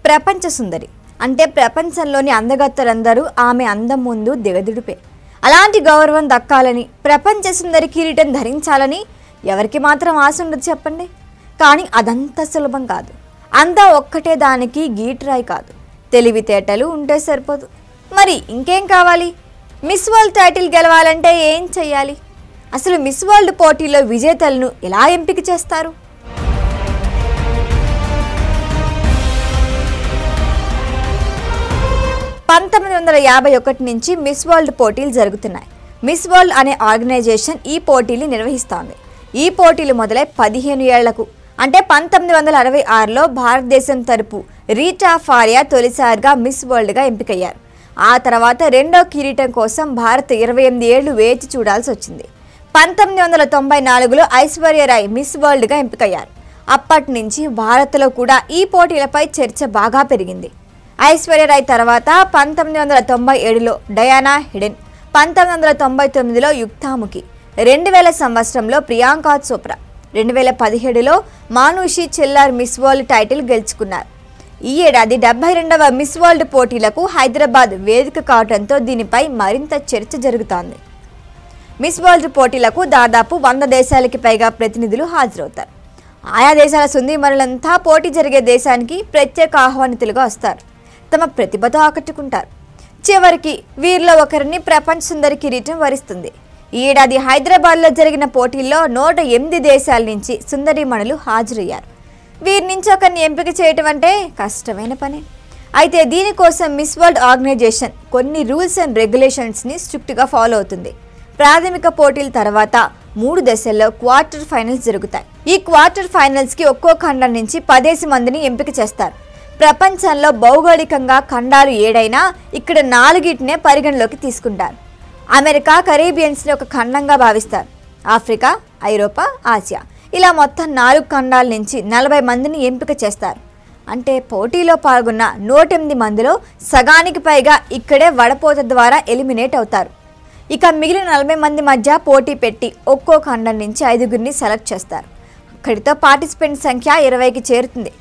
ప్రపంచ సుందరి అంటే ప్రపంచంలోని అందగత్తెలందరూ ఆమె అందం ముందు దిగదుడిపే. అలాంటి గౌరవం దక్కాలని, ప్రపంచ సుందరి కిరీటం ధరించాలని ఎవరికి మాత్రం ఆశ ఉండదు చెప్పండి. కానీ అదంత సులభం కాదు. అందం ఒక్కటే దానికి గీట్రాయి కాదు, తెలివితేటలు ఉంటే సరిపోదు. మరి ఇంకేం కావాలి? మిస్ వరల్డ్ టైటిల్ గెలవాలంటే ఏం చెయ్యాలి? అసలు మిస్ వరల్డ్ పోటీలో విజేతలను ఎలా ఎంపిక చేస్తారు? నుంచి మిస్ వరల్డ్ పోటీలు జరుగుతున్నాయి. మిస్ వరల్డ్ అనే ఆర్గనైజేషన్ ఈ పోటీలు నిర్వహిస్తోంది. ఈ పోటీలు మొదలై 15 ఏళ్లకు అంటే 1966లో భారతదేశం తరపు రీటా ఫారియా తొలిసారిగా మిస్ వరల్డ్గా ఎంపికయ్యారు. ఆ తర్వాత రెండో కిరీటం కోసం భారత్ 28 ఏళ్లు వేచి చూడాల్సి వచ్చింది. 1994లో ఐశ్వర్య రాయ్ మిస్ వరల్డ్గా ఎంపికయ్యారు. అప్పటి నుంచి భారత్లో కూడా ఈ పోటీలపై చర్చ బాగా పెరిగింది. ఐశ్వర్య రాయ్ తర్వాత 1997లో డయానా హెడెన్, 1999లో యుక్తాముఖి, 2000 సంవత్సరంలో ప్రియాంకా చోప్రా, 2017లో Manushi Chhillar Miss World title గెలుచుకున్నారు. ఈ ఏడాది 72వ మిస్ వరల్డ్ పోటీలకు హైదరాబాద్ వేదిక కావడంతో దీనిపై మరింత చర్చ జరుగుతోంది. మిస్ వరల్డ్ పోటీలకు దాదాపు 100 దేశాలకి పైగా ప్రతినిధులు హాజరవుతారు. ఆయా దేశాల సుందరీమణులంతా పోటీ జరిగే దేశానికి ప్రత్యేక ఆహ్వానితులుగా వస్తారు. తమ ప్రతిభతో ఆకట్టుకుంటారు. చివరికి వీరిలో ఒకరిని ప్రపంచ సుందరి కిరీటం వరిస్తుంది. ఈ ఏడాది హైదరాబాద్లో జరిగిన పోటీల్లో 108 దేశాల నుంచి సుందరీమణులు హాజరయ్యారు. వీరి నుంచి ఒకరిని ఎంపిక చేయటం అంటే కష్టమైన పని. అయితే దీనికోసం మిస్ వరల్డ్ ఆర్గనైజేషన్ కొన్ని రూల్స్ అండ్ రెగ్యులేషన్స్ని స్ట్రిక్ట్గా ఫాలో అవుతుంది. ప్రాథమిక పోటీల తర్వాత 3 దశల్లో క్వార్టర్ ఫైనల్స్ జరుగుతాయి. ఈ క్వార్టర్ ఫైనల్స్కి ఒక్కో ఖండం నుంచి 10 మందిని ఎంపిక చేస్తారు. ప్రపంచంలో భౌగోళికంగా ఖండాలు 7 అయినా ఇక్కడ 4టినే పరిగణలోకి తీసుకుంటారు. అమెరికా, కరీబియన్స్ని ఒక ఖండంగా భావిస్తారు. ఆఫ్రికా, ఐరోపా, ఆసియా ఇలా మొత్తం 4 ఖండాల నుంచి 40 మందిని ఎంపిక చేస్తారు. అంటే పోటీలో పాల్గొన్న 108 మందిలో సగానికి పైగా ఇక్కడే వడపోత ద్వారా ఎలిమినేట్ అవుతారు. ఇక మిగిలిన 40 మంది మధ్య పోటీ పెట్టి ఒక్కో ఖండం నుంచి 5గురిని సెలెక్ట్ చేస్తారు. అక్కడితో పార్టిసిపెంట్ సంఖ్య 20కి చేరుతుంది.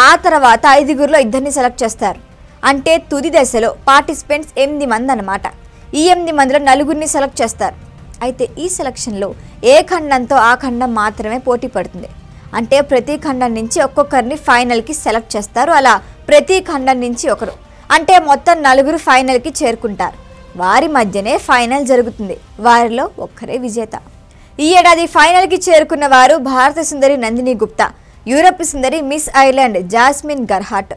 ఆ తర్వాత 5గురిలో 2ని సెలెక్ట్ చేస్తారు. అంటే తుది దశలో పార్టిసిపెంట్స్ 8 మంది అన్నమాట. ఈ 8 మందిలో 4గురిని సెలెక్ట్ చేస్తారు. అయితే ఈ సెలక్షన్లో ఏ ఖండంతో ఆ ఖండం మాత్రమే పోటీ పడుతుంది. అంటే ప్రతి ఖండం నుంచి ఒక్కొక్కరిని ఫైనల్కి సెలెక్ట్ చేస్తారు. అలా ప్రతి ఖండం నుంచి ఒకరు, అంటే మొత్తం 4 ఫైనల్కి చేరుకుంటారు. వారి మధ్యనే ఫైనల్ జరుగుతుంది. వారిలో ఒక్కరే విజేత. ఈ ఏడాది ఫైనల్కి చేరుకున్న వారు భారత సుందరి నందిని గుప్తా, యూరప్ సుందరి Miss Ireland Jasmine Gerhardt,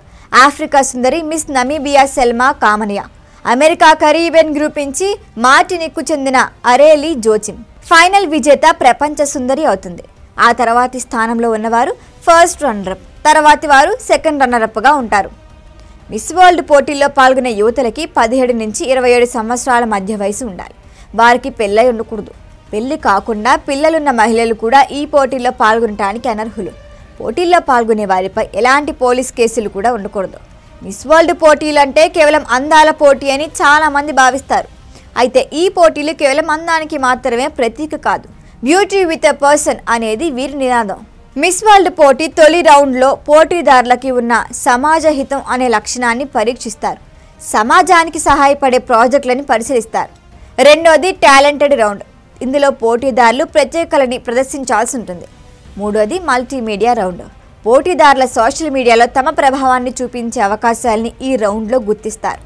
Africa సుందరి Miss Namibia Selma Kamanya, America Caribbean group నుంచి మార్టినిక్కు చెందిన అరేలీ జోచిమ్. ఫైనల్ విజేత ప్రపంచ సుందరి అవుతుంది. ఆ తర్వాతి స్థానంలో ఉన్నవారు ఫస్ట్ రన్నరప్, తర్వాతి వారు సెకండ్ రన్నరప్గా ఉంటారు. మిస్ వరల్డ్ పోటీల్లో పాల్గొనే యువతలకి 17 నుంచి 27 సంవత్సరాల మధ్య వయసు ఉండాలి. వారికి పెళ్ళై ఉండకూడదు. పెళ్లి కాకుండా పిల్లలున్న మహిళలు కూడా ఈ పోటీల్లో పాల్గొనడానికి అనర్హులు. పోటీల్లో పాల్గొనే వారిపై ఎలాంటి పోలీస్ కేసులు కూడా ఉండకూడదు. మిస్ వరల్డ్ పోటీలు అంటే కేవలం అందాల పోటీ అని చాలామంది భావిస్తారు. అయితే ఈ పోటీలు కేవలం అందానికి మాత్రమే ప్రతీక కాదు. బ్యూటీ విత్ ఎ పర్సన్ అనేది వీరి నినాదం. మిస్ వరల్డ్ పోటీ తొలి రౌండ్లో పోటీదారులకి ఉన్న సమాజ హితం అనే లక్షణాన్ని పరీక్షిస్తారు. సమాజానికి సహాయపడే ప్రాజెక్టులని పరిశీలిస్తారు. రెండోది టాలెంటెడ్ రౌండ్. ఇందులో పోటీదారులు ప్రత్యేకలని ప్రదర్శించాల్సి ఉంటుంది. మూడోది మల్టీమీడియా రౌండ్. పోటీదారుల సోషల్ మీడియాలో తమ ప్రభావాన్ని చూపించే అవకాశాలని ఈ రౌండ్లో గుర్తిస్తారు.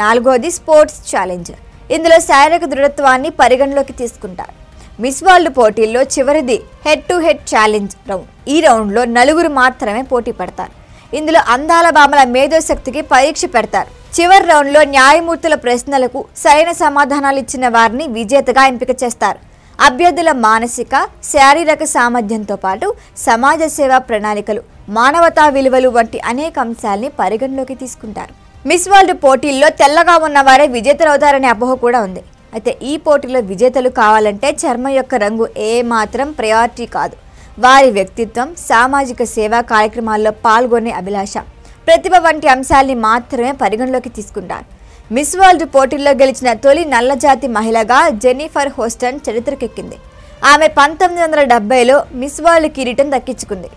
నాలుగోది స్పోర్ట్స్ ఛాలెంజ్. ఇందులో శారీరక దృఢత్వాన్ని పరిగణలోకి తీసుకుంటారు. మిస్ వరల్డ్ పోటీల్లో చివరిది head to head challenge round. ఈ రౌండ్లో 4 మాత్రమే పోటీ పడతారు. ఇందులో అందాల భామల మేధోశక్తికి పరీక్ష పెడతారు. చివరి రౌండ్లో న్యాయమూర్తుల ప్రశ్నలకు సరైన సమాధానాలు ఇచ్చిన వారిని విజేతగా ఎంపిక చేస్తారు. అభ్యర్థుల మానసిక, శారీరక సామర్థ్యంతో పాటు సమాజ సేవా ప్రణాళికలు, మానవతా విలువలు వంటి అనేక అంశాలని పరిగణలోకి తీసుకుంటారు. మిస్ వరల్డ్ పోటీల్లో తెల్లగా ఉన్నవారే విజేతలవుతారనే అపోహ కూడా ఉంది. అయితే ఈ పోటీలో విజేతలు కావాలంటే చర్మం యొక్క రంగు ఏమాత్రం ప్రయారిటీ కాదు. వారి వ్యక్తిత్వం, సామాజిక సేవా కార్యక్రమాల్లో పాల్గొనే అభిలాష, ప్రతిభ వంటి అంశాల్ని మాత్రమే పరిగణలోకి తీసుకుంటారు. మిస్ వరల్డ్ పోటీల్లో గెలిచిన తొలి నల్లజాతి మహిళగా జెన్నిఫర్ హోస్టన్ చరిత్రకెక్కింది. ఆమె 1970లో మిస్ వరల్డ్ కిరీటం దక్కించుకుంది.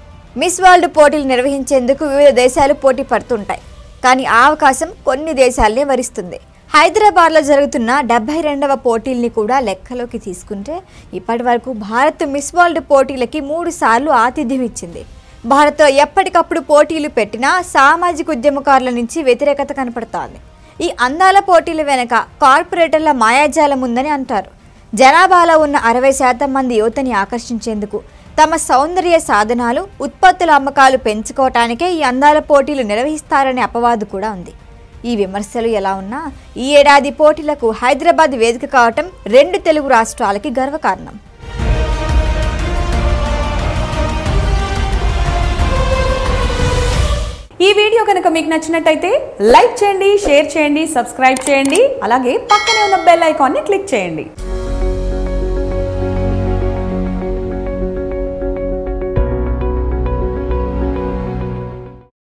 మిస్ వరల్డ్ పోటీలు నిర్వహించేందుకు వివిధ దేశాలు పోటీ పడుతుంటాయి. కానీ ఆ అవకాశం కొన్ని దేశాలనే వరిస్తుంది. హైదరాబాద్లో జరుగుతున్న 72వ పోటీల్ని కూడా లెక్కలోకి తీసుకుంటే ఇప్పటి వరకు భారత్ మిస్ వరల్డ్ పోటీలకి 3 సార్లు ఆతిథ్యం ఇచ్చింది. భారత్లో ఎప్పటికప్పుడు పోటీలు పెట్టినా సామాజిక ఉద్యమకారుల నుంచి వ్యతిరేకత కనపడుతోంది. ఈ అందాల పోటీల వెనక కార్పొరేటర్ల మాయాజాలం ఉందని అంటారు. జనాభాలో ఉన్న 60% మంది యువతని ఆకర్షించేందుకు తమ సౌందర్య సాధనాలు, ఉత్పత్తుల అమ్మకాలు పెంచుకోవటానికే ఈ అందాల పోటీలు నిర్వహిస్తారనే అపవాదు కూడా ఉంది. ఈ విమర్శలు ఎలా ఉన్నా ఈ ఏడాది పోటీలకు హైదరాబాద్ వేదిక కావటం 2 తెలుగు రాష్ట్రాలకి గర్వకారణం. ఈ వీడియో కనుక మీకు నచ్చినట్టయితే లైక్ చేయండి, షేర్ చేయండి, సబ్స్క్రైబ్ చేయండి. అలాగే పక్కనే ఉన్న బెల్ ఐకాన్ని క్లిక్ చేయండి.